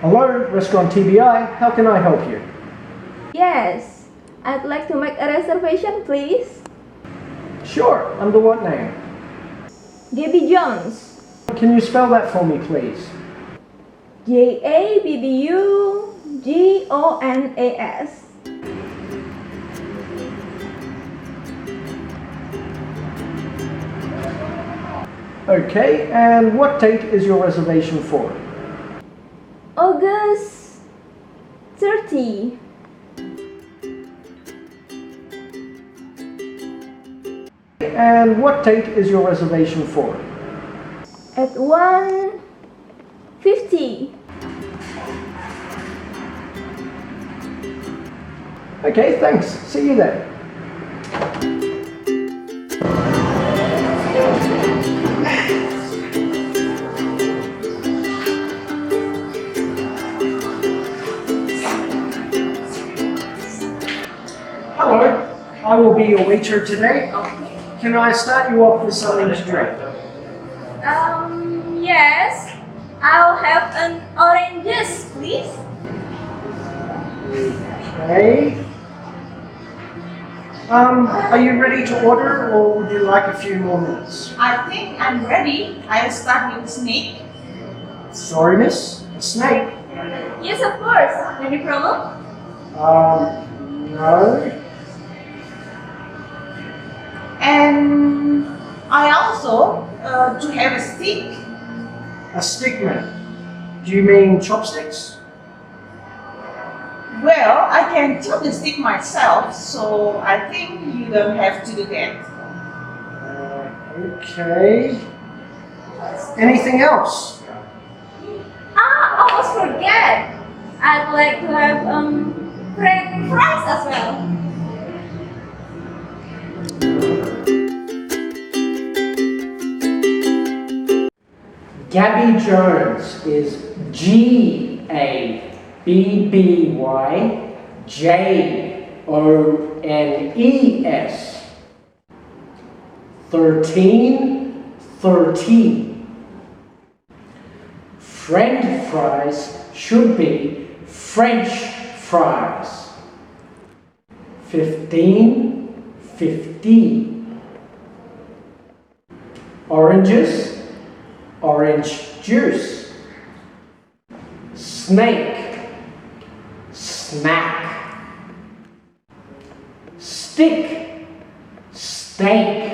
Hello, Restaurant TBI. How can I help you? Yes, I'd like to make a reservation, please. Sure. Under what name? Gabby Jones. Can you spell that for me, please? JABBUGONAS. Okay, and what date is your reservation for? August 30. And what date is your reservation for? At 1:50. Okay, thanks. See you then. Hello, I will be your waiter today. Can I start you off with something to drink? Yes. I'll have an orange juice, please. Okay. Are you ready to order, or would you like a few more minutes? I think I'm ready. I'll start with snake. Sorry, miss. A snake? Yes, of course. Any problem? No. And I also to have a stick. A stickman? Do you mean chopsticks? Well, I can chop the stick myself, so I think you don't have to do that. Okay. Anything else? Almost forget. I'd like to have French fries as well. Gabby Jones is GABBYJONES. 1313. French fries should be French fries. 1515. Oranges, orange juice. Snake, snack. Stick, steak.